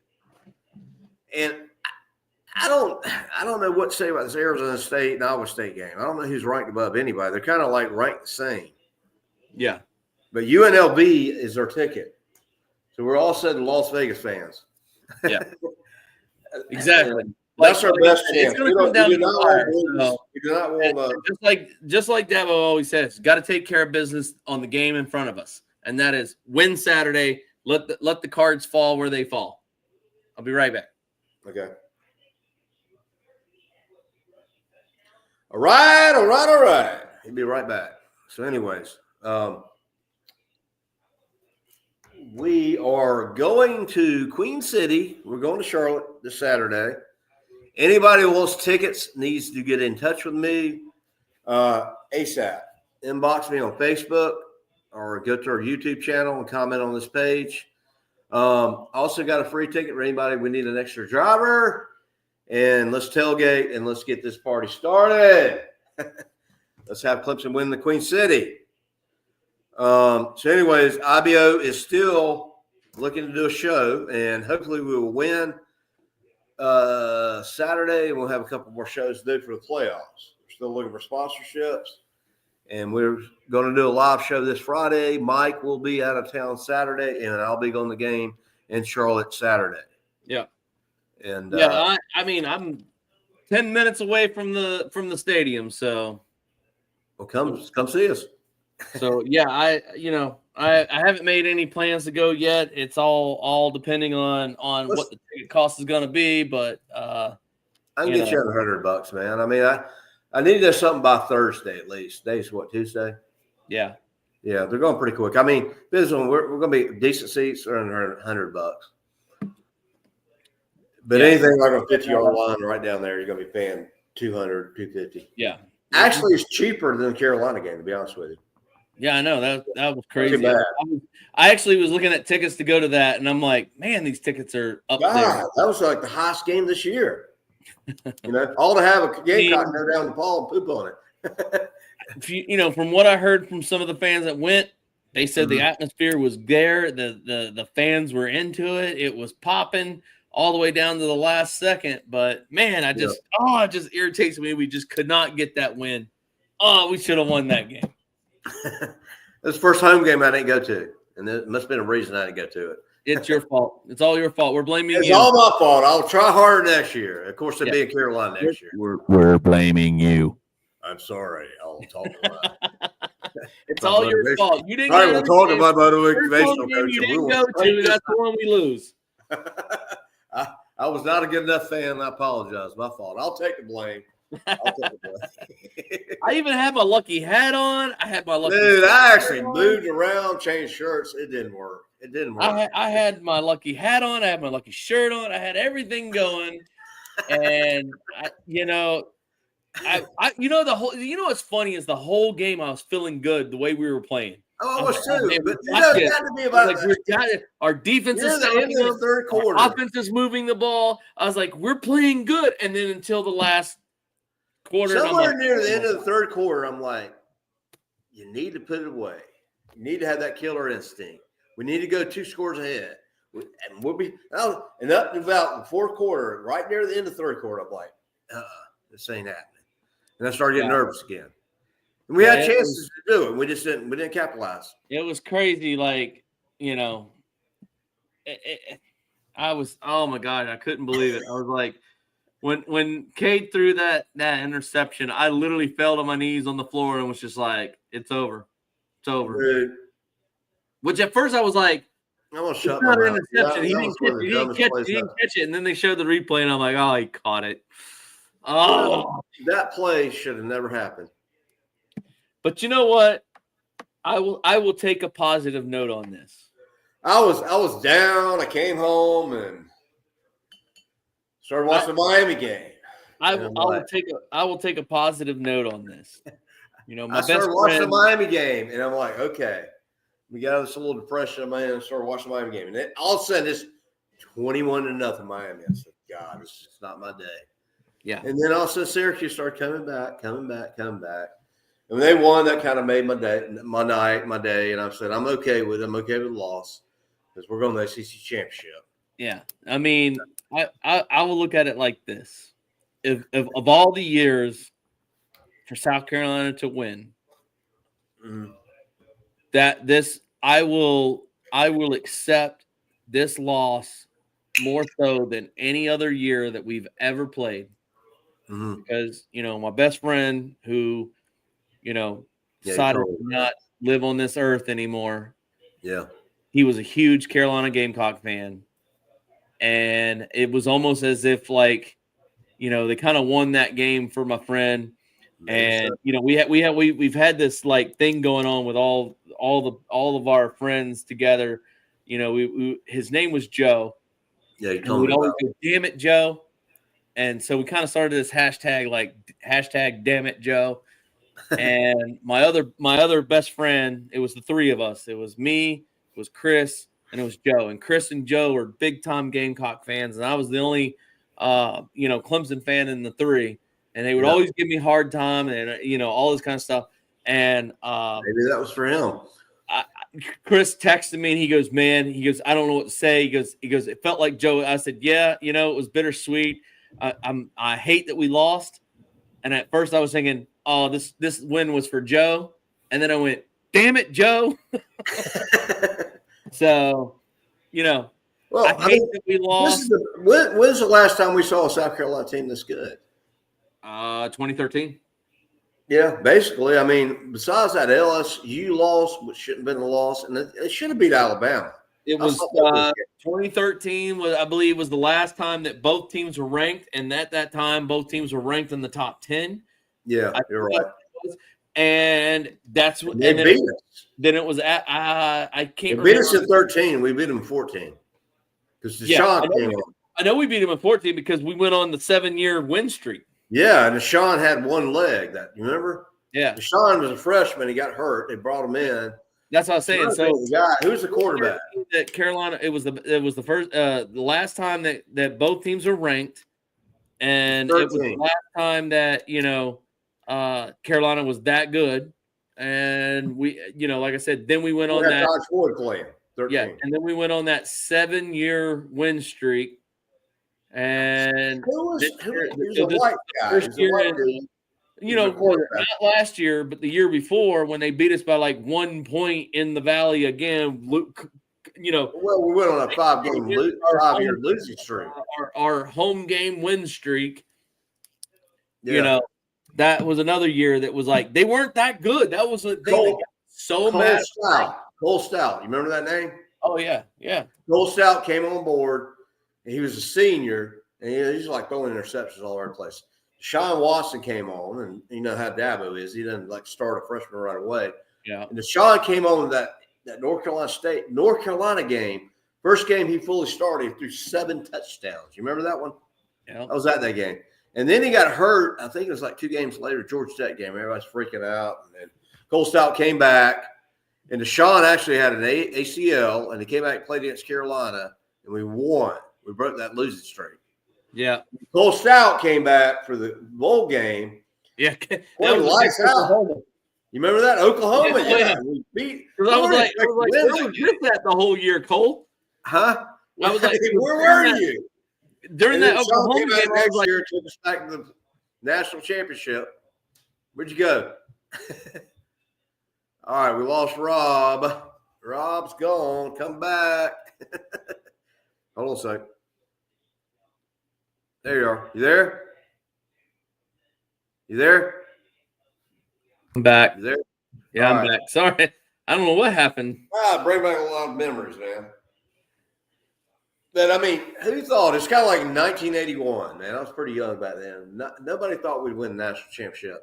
and I don't know what to say about this Arizona State and Iowa State game. I don't know who's ranked above anybody. They're kind of like ranked the same. Yeah, but UNLV is their ticket, so we're all of a sudden Las Vegas fans. Yeah, exactly. That's our best chance. It's going to come down to the wire. We do not want just like Dabo always says, got to take care of business on the game in front of us, and that is win Saturday. Let the cards fall where they fall. I'll be right back. Okay. All right. He'll be right back. So, anyways, we are going to Queen City. We're going to Charlotte this Saturday. Anybody who wants tickets needs to get in touch with me. ASAP. Inbox me on Facebook or go to our YouTube channel and comment on this page. Also got a free ticket for anybody. We need an extra driver. And let's tailgate and let's get this party started. Let's have Clemson win the Queen City. So anyways, IBO is still looking to do a show, and hopefully we will win Saturday, and we'll have a couple more shows to do for the playoffs. We're still looking for sponsorships, and we're going to do a live show this Friday. Mike will be out of town Saturday, and I'll be going to the game in Charlotte Saturday. Yeah. And I mean, I'm 10 minutes away from the stadium, so well, come see us. So yeah, I haven't made any plans to go yet. It's all depending on what the ticket cost is going to be, but I can get you $100, man. I mean, I need to do something by Thursday at least. Today's what, Tuesday? Yeah, they're going pretty quick. I mean, this one we're going to be decent seats are under $100. But anything like a 50-yard line right down there, you're going to be paying $200, $250. Yeah, actually, it's cheaper than the Carolina game, to be honest with you. Yeah, I know that was crazy. I actually was looking at tickets to go to that, and I'm like, man, these tickets are up there. That was like the highest game this year. All to have a Gamecock go down the ball and poop on it. From what I heard from some of the fans that went, they said the atmosphere was there. The fans were into it. It was popping all the way down to the last second. But man, it just irritates me. We just could not get that win. Oh, we should have won that game. This first home game I didn't go to, and there must have been a reason I didn't go to it. It's your fault. It's all your fault. We're blaming you. It's all my fault. I'll try harder next year. Of course, it'll be in Carolina next year. We're blaming you. I'm sorry. I'll talk about it. It's all your fault. You didn't. All right, we'll talk about the motivational coach. You didn't go to. That's the one we lose. I was not a good enough fan. I apologize. My fault. I'll take the blame. I even had my lucky hat on. I had my lucky. Dude, I actually moved around, changed shirts. It didn't work. I had my lucky hat on. I had my lucky shirt on. I had everything going, and what's funny is the whole game I was feeling good the way we were playing. Oh, I was too. But it got to be about our defense is standing up. Third quarter. Our offense is moving the ball. I was like, we're playing good, and then until the last quarter. Somewhere near the end of the third quarter, I'm like, you need to put it away. You need to have that killer instinct. We need to go 2 scores ahead. And we'll be and up to about the fourth quarter, right near the end of the third quarter, I'm like, this ain't happening. And I started getting nervous again. And we had chances to do it. We didn't capitalize. It was crazy, I was, oh my God, I couldn't believe it. I was like, When Cade threw that interception, I literally fell to my knees on the floor and was just like, it's over. It's over. Dude. Which at first I was like, I'm going to shut my mouth. Interception. He didn't catch it. And then they showed the replay and I'm like, oh, he caught it. Oh. That play should have never happened. But you know what? I will take a positive note on this. I was down. I came home and started watching the Miami game. I will take a positive note on this. I started watching the Miami game, and I'm like, okay, we got this little depression in my head and started watching the Miami game. And then all of a sudden, it's 21-0 Miami. I said, God, this is not my day. Yeah. And then all of a sudden, Syracuse started coming back. And when they won, that kind of made my day. And I said, I'm okay with the loss because we're going to the SEC championship. Yeah. I mean, I will look at it like this. If of all the years for South Carolina to win, I will accept this loss more so than any other year that we've ever played. Because, my best friend who, decided to not live on this earth anymore. Yeah. He was a huge Carolina Gamecock fan. And it was almost as if they kind of won that game for my friend. And, we've had this thing going on with all of our friends together. His name was Joe. Yeah. We'd always go, damn it, Joe. And so we kind of started this hashtag damn it, Joe. And my other best friend, it was the three of us. It was me, it was Chris, and it was Joe. And Chris and Joe were big time Gamecock fans, and I was the only Clemson fan in the three. And they would always give me a hard time, and all this kind of stuff. And maybe that was for him. Chris texted me and he goes, I don't know what to say. He goes, it felt like Joe. I said, yeah, it was bittersweet. I hate that we lost. And at first I was thinking, oh, this win was for Joe. And then I went, damn it, Joe. So, well, I hate that we lost. When's the last time we saw a South Carolina team this good? 2013. Yeah, basically. I mean, besides that LSU loss, which shouldn't have been a loss, and it should have beat Alabama. It was 2013 I believe was the last time that both teams were ranked, and at that time both teams were ranked in the top 10. Yeah, you're right. And that's what they beat us. Then it was I can't. They beat us in 13. We beat them in 14 because Deshaun came on. I know we beat them in 14 because we went on the 7-year win streak. Yeah, and Deshaun had one leg. You remember? Yeah. Deshaun was a freshman. He got hurt. They brought him in. That's what I was saying. So who's the quarterback? That Carolina. It was the first the last time that both teams were ranked, and 13. It was the last time that Carolina was that good. And we, like I said, then we went on that. Todd Floyd playing. 13. Yeah, and then we went on that 7-year win streak. And who's a white guy? Not last year, but the year before when they beat us by like 1 point in the Valley again. Well, we went on a 5-year losing streak. Our home game win streak. Yeah. That was another year that was like they weren't that good. That was a thing. Mad. Cole Stout. You remember that name? Oh yeah. Cole Stout came on board. And he was a senior, and he's like throwing interceptions all over the place. Deshaun Watson came on, and you know how Dabo is. He doesn't like start a freshman right away. Yeah. And Deshaun came on that North Carolina game. First game he fully started, he threw 7 touchdowns. You remember that one? Yeah. I was at that game. And then he got hurt. I think it was like 2 games later, Georgia Tech game. Everybody's freaking out. And then Cole Stout came back, and Deshaun actually had an ACL, and he came back and played against Carolina, and we won. We broke that losing streak. Yeah. Cole Stout came back for the bowl game. Yeah. That was lights out. You remember that? Oklahoma? Yeah. We beat. I was like, where was that the whole year, Cole? Huh? I was like, where were you? During that Oklahoma game, next year took us back to the national championship. Where'd you go? All right, we lost Rob. Rob's gone. Come back. Hold on a second. There you are. You there? You there? I'm back. You there? Yeah, I'm back. Sorry. I don't know what happened. Bring back a lot of memories, man. But, I mean, who thought? It's kind of like 1981, man. I was pretty young back then. Nobody thought we'd win the national championship.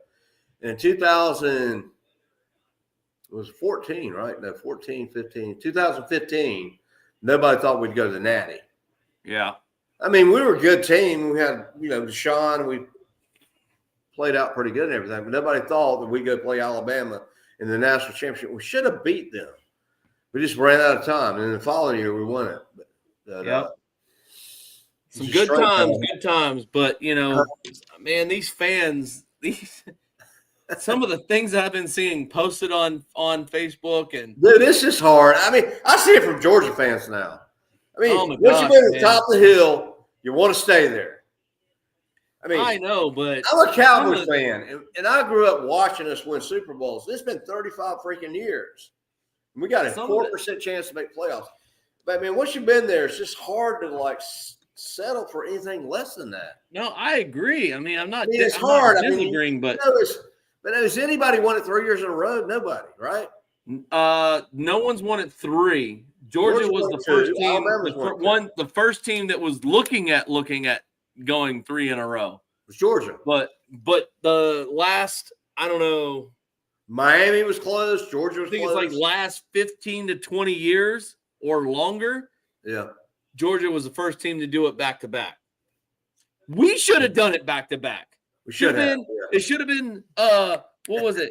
And in 2000, it was 14, right? No, 14, 15. 2015, nobody thought we'd go to the Natty. Yeah. I mean, we were a good team. We had, Deshaun. We played out pretty good and everything. But nobody thought that we'd go play Alabama in the national championship. We should have beat them. We just ran out of time. And then the following year, we won it. But, some good times. But, man, these fans, some of the things I've been seeing posted on Facebook. And dude, it's just hard. I mean, I see it from Georgia fans now. I mean, once you've been at the top of the hill, you want to stay there. I mean, I know, but I'm a Cowboys fan, and I grew up watching us win Super Bowls. It's been 35 freaking years. We got a 4% chance to make playoffs. But, I mean, once you've been there, it's just hard to, settle for anything less than that. No, I agree. I mean, it's hard. I'm not disagreeing, but has anybody won it 3 years in a row? Nobody, right? No one's won it 3. Georgia was the first team. The first team that was looking at going 3 in a row. It was Georgia. But the last, I don't know. Miami was close. Georgia was close. I think it's last 15 to 20 years or longer. Yeah. Georgia was the first team to do it back to back. We should have done it back to back. We should have. It should have been what was it?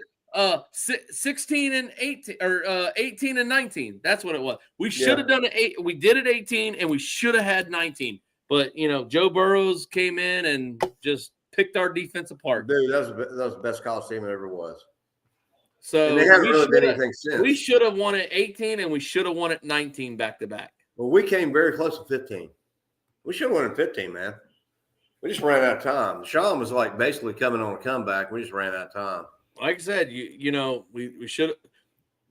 16 and 18 or 18 and 19. That's what it was. We should have done it. We did it 18 and we should have had 19. But Joe Burrows came in and just picked our defense apart. Dude, that was the best college team it ever was. So and they haven't really been anything since. We should have won it 18 and we should have won it 19 back to back. Well, we came very close to 15. We should have won in 15, man. We just ran out of time. Sean was like basically coming on a comeback. We just ran out of time. Like I said, we should,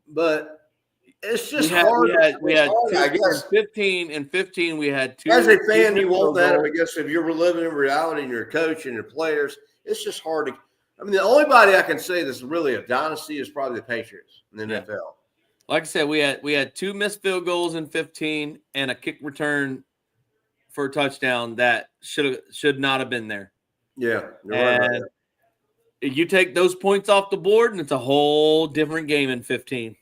but it's just hard. We had I guess 15 and 15. We had two. As a fan, you want that. I guess if you're living in reality and you're a coach and your players, it's just hard to. I mean, the only body I can say this is really a dynasty is probably the Patriots in the NFL. Like I said, we had two missed field goals in 15 and a kick return for a touchdown that should not have been there. Yeah, you're and right about that. You take those points off the board, and it's a whole different game in 15.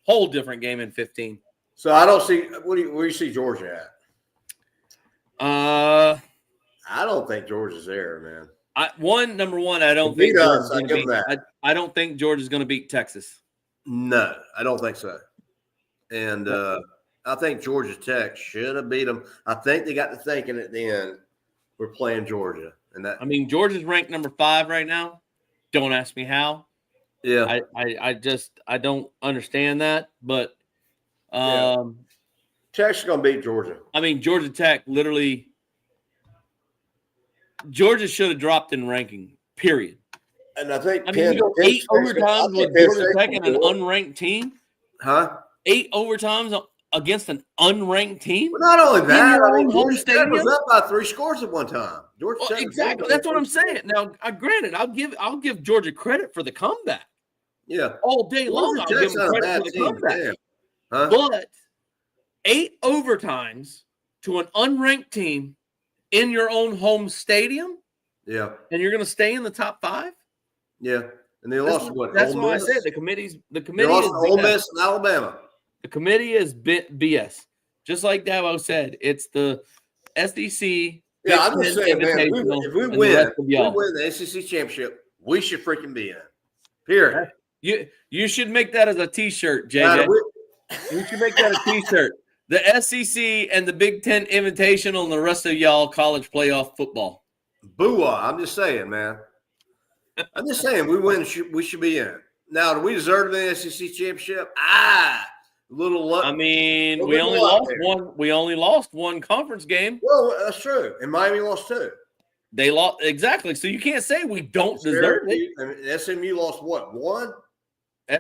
Whole different game in 15. So I don't see where do you see Georgia at? I don't think Georgia's there, man. Number one, I don't think I don't think Georgia's going to beat Texas. No, I don't think so. And I think Georgia Tech should have beat them. I think they got to thinking at the end, we're playing Georgia, and that. I mean, Georgia's ranked number 5 right now. Don't ask me how. Yeah, I don't understand that, but Tech's going to beat Georgia. I mean, Georgia Tech literally. Georgia should have dropped in ranking. Period. And I think you go 8 overtimes with Georgia Tech and an unranked team. Huh? 8 overtimes against an unranked team. Well, not only that, Georgia Tech was up by 3 scores at one time. Georgia Tech exactly. That's what I'm saying. Now, granted, I'll give Georgia credit for the comeback. Yeah, all day long. I'll give them credit for the comeback. Huh? But 8 overtimes to an unranked team in your own home stadium. Yeah, and you're going to stay in the top 5. Yeah, and they lost what? That's why I said the committee is Ole Miss and Alabama. The committee is BS. Just like Dabo said, it's the SEC. Yeah, I'm just saying, man. If we win the SEC championship, we should freaking be in. Period. You should make that as a T-shirt, JJ. You should make that a T-shirt. The SEC and the Big Ten Invitational and the rest of y'all college playoff football. Boo-wah. I'm just saying, man. I'm just saying, we should be in. Now, do we deserve the SEC championship? Little luck. I mean, we only lost one. We only lost one conference game. Well, that's true. And Miami lost 2. They lost exactly. So you can't say we don't deserve it. I mean, SMU lost what? 1?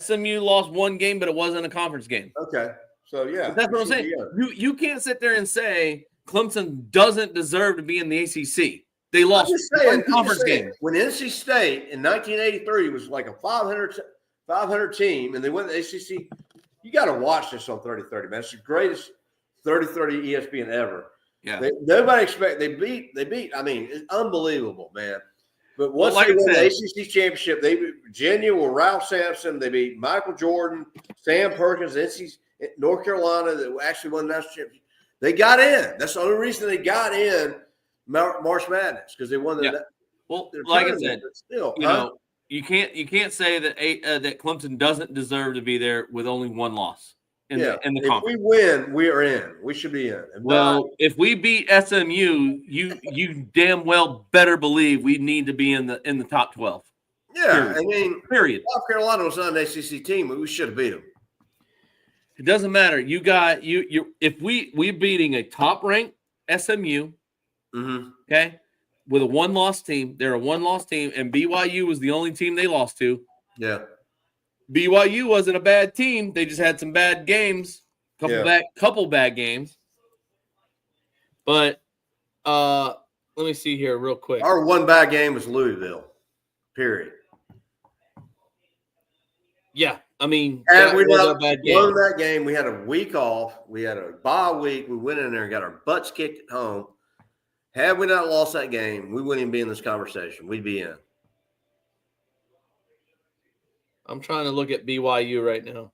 SMU lost 1 game, but it wasn't a conference game. Okay. So yeah, but that's what I'm saying. You can't sit there and say Clemson doesn't deserve to be in the ACC. They lost 1 conference game. When NC State in 1983 was like a 500 team, and they went to the ACC. You got to watch this on 30-30, man. It's the greatest 30-30 ESPN ever. Yeah. Nobody expect they beat. I mean, it's unbelievable, man. But once they won the ACC championship, they beat Virginia with Ralph Sampson. They beat Michael Jordan, Sam Perkins, North Carolina that actually won the national championship. They got in. That's the only reason they got in March Madness, because they won the. Yeah. Well, like I said, still, you can't say that that Clemson doesn't deserve to be there with only 1 loss in the conference. If we win, we are in. We should be in. If we beat SMU, you damn well better believe we need to be in the top 12. Yeah, period. South Carolina was not an ACC team, but we should have beat them. It doesn't matter. You got you. If we're beating a top ranked SMU, okay, with a 1-loss team, they're a 1-loss team, and BYU was the only team they lost to. Yeah, BYU wasn't a bad team. They just had some bad games, couple bad games. But let me see here real quick. Our 1 bad game was Louisville. Period. Yeah, I mean, and we won that game. We had a week off. We had a bye week. We went in there and got our butts kicked at home. Had we not lost that game, we wouldn't even be in this conversation. We'd be in. I'm trying to look at BYU right now.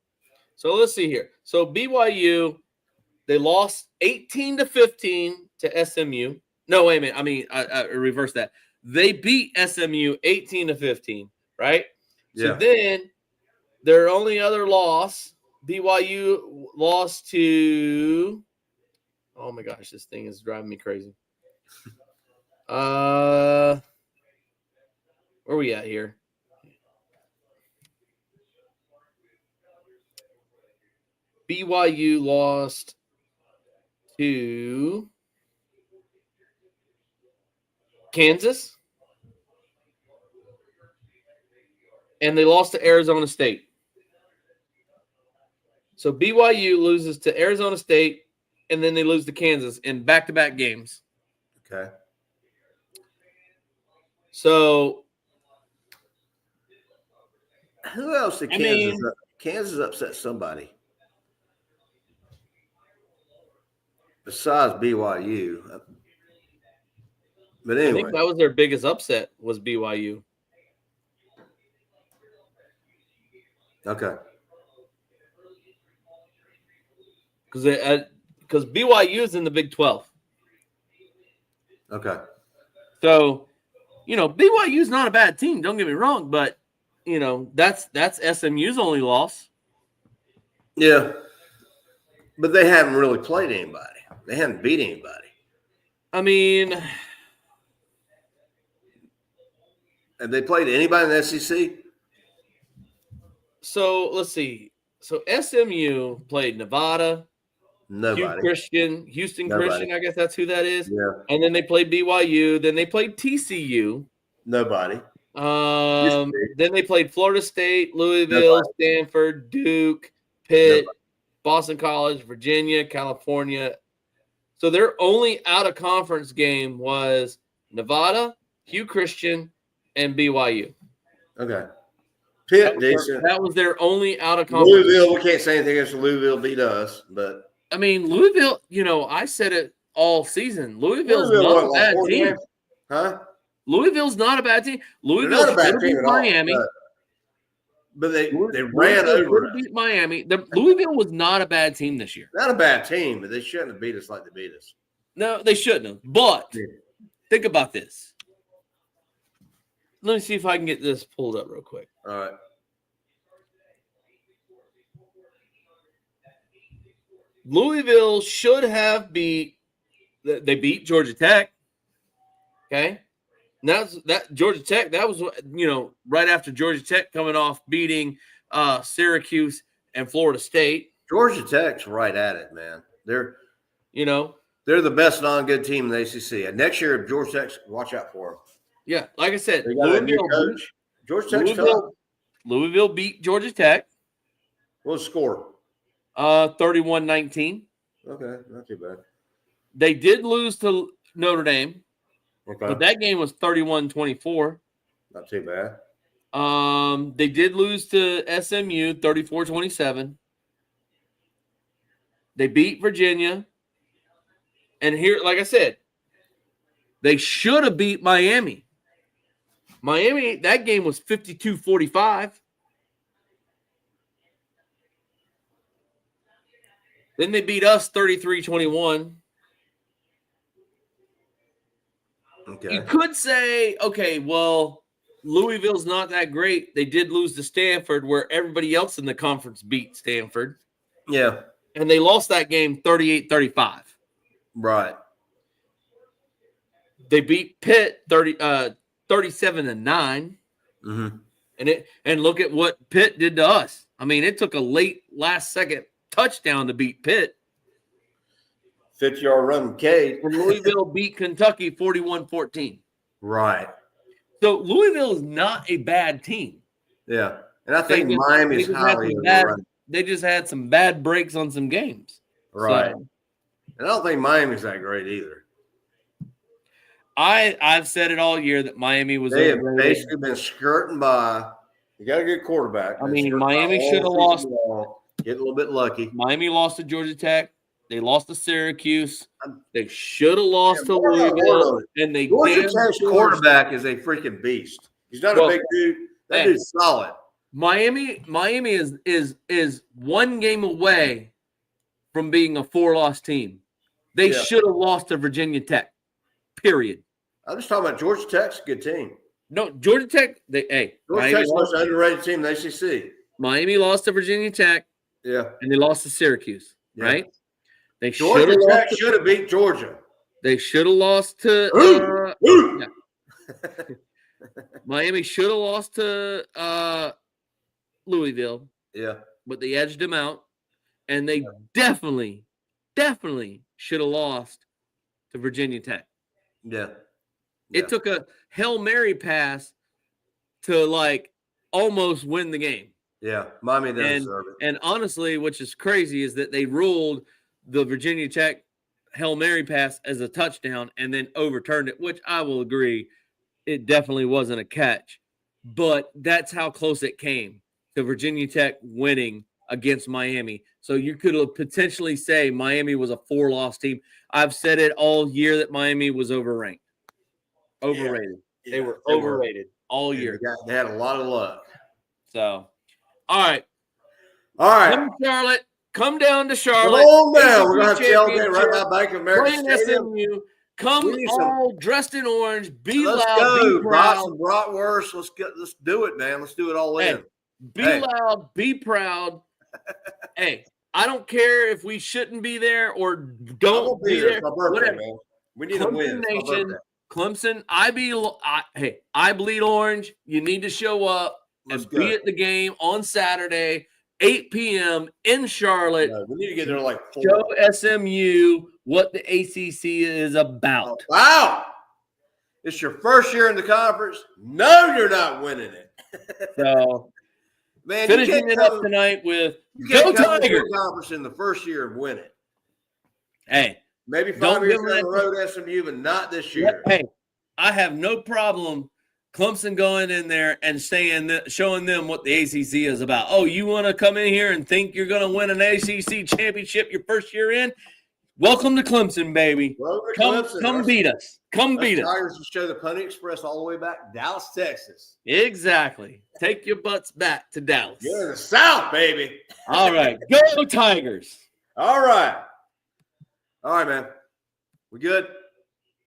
So let's see here. So BYU, they lost 18-15 to SMU. No, wait a minute. I reverse that. They beat SMU 18-15, right? So then their only other loss, BYU lost to – oh, my gosh, this thing is driving me crazy. Where are we at here? BYU lost to Kansas, and they lost to Arizona State. So BYU loses to Arizona State, and then they lose to Kansas in back-to-back games. Okay. So who else did Kansas upset somebody besides BYU? But anyway, I think that was their biggest upset was BYU. Okay. Because BYU is in the Big 12. Okay. So, BYU is not a bad team. Don't get me wrong, but that's SMU's only loss. Yeah, but they haven't really played anybody. They haven't beat anybody. I mean, have they played anybody in the SEC? So let's see. So SMU played Nevada. Nobody. Houston Christian, I guess that's who that is. Yeah. And then they played BYU. Then they played TCU. Nobody. Then they played Florida State, Louisville, Stanford, Duke, Pitt, Boston College, Virginia, California. So their only out-of-conference game was Nevada, Hugh Christian, and BYU. Okay. Pitt, decent. That was their only out-of-conference. Louisville, we can't say anything against Louisville beat us, but – I mean, Louisville, I said it all season. Louisville's not a bad team. Huh? Louisville's not a bad team. Louisville should have beat Miami. But they ran over us. Beat Miami. Louisville was not a bad team this year. Not a bad team, but they shouldn't have beat us like they beat us. No, they shouldn't have. But think about this. Let me see if I can get this pulled up real quick. All right. Louisville should have they beat Georgia Tech. Okay. That Georgia Tech, that was, right after Georgia Tech coming off beating Syracuse and Florida State. Georgia Tech's right at it, man. They're the best non-good team in the ACC. And next year, Georgia Tech's, watch out for them. Yeah, like I said, they got a new coach. Georgia Tech's tough. Louisville beat Georgia Tech. What was the score? 31-19. Okay, not too bad. They did lose to Notre Dame. Okay. But that game was 31-24. Not too bad. They did lose to SMU 34-27. They beat Virginia. And here, like I said, they should have beat Miami. Miami, that game was 52-45. Then they beat us 33-21. Okay. You could say, okay, well, Louisville's not that great. They did lose to Stanford, where everybody else in the conference beat Stanford. Yeah. And they lost that game 38-35. Right. They beat Pitt 37-9. Mm-hmm. And look at what Pitt did to us. I mean, it took a late last-second touchdown to beat Pitt. 50-yard run, Cade. And Louisville beat Kentucky 41-14. Right. So Louisville is not a bad team. Yeah. And I think Miami's highly overrated. They just had some bad breaks on some games. Right. So, and I don't think Miami's that great either. I've said it all year that Miami was They have basically been skirting by. You got a good quarterback. I mean, Miami should have lost. Get a little bit lucky. Miami lost to Georgia Tech. They lost to Syracuse. They should have lost to Louisville. And they Georgia Tech's quarterback is a freaking beast. He's not a big dude. That dude's solid. Miami is one game away from being a 4-loss team. They should have lost to Virginia Tech. Period. I'm just talking about Georgia Tech's a good team. No, Georgia Tech. Georgia Miami Tech's the lost, most underrated team in the ACC. Miami lost to Virginia Tech, Yeah. and they lost to Syracuse. Yeah. Right? They Georgia Tech should have beat Georgia. They should have lost to. Miami should have lost to Louisville. Yeah. But they edged them out, and they definitely should have lost to Virginia Tech. Yeah. It took a Hail Mary pass to like almost win the game. Yeah, Miami doesn't deserve it. And honestly, which is crazy, is that they ruled the Virginia Tech Hail Mary pass as a touchdown and then overturned it, which I will agree, it definitely wasn't a catch. But that's how close it came to Virginia Tech winning against Miami. So you could potentially say Miami was a 4-loss team. I've said it all year that Miami was overranked. Overrated. Yeah. They were overrated all year. They had a lot of luck. So, all right. All right. Come down to Charlotte. Come on down. We're going to have tailgate right by Bank of America Playing Stadium. SMU. Come all dressed in orange. Be Let's loud. go. Be Buy proud. some bratwurst. Let's do it, man. Let's do it all in. Be loud. Be proud. Hey, I don't care if we shouldn't be there or don't be there. It's my birthday, man. We need a win. Clemson, I bleed orange. You need to show up and be at the game on Saturday, 8 p.m. in Charlotte. No, we need to get there like 4. Show SMU what the ACC is about. Oh, wow. It's your first year in the conference. No, you're not winning it. So, man, finishing it up tonight with Go Tigers. Conference in the first year and win it. Hey. Maybe 5 years down the road, SMU, but not this year. Hey, I have no problem Clemson going in there and showing them what the ACC is about. Oh, you want to come in here and think you're going to win an ACC championship your first year in? Welcome to Clemson, baby. Come beat us. Come beat us. Tigers will show the Pony Express all the way back to Dallas, Texas. Exactly. Take your butts back to Dallas. You're in the South, baby. All right. Go Tigers. All right. All right, man. We good?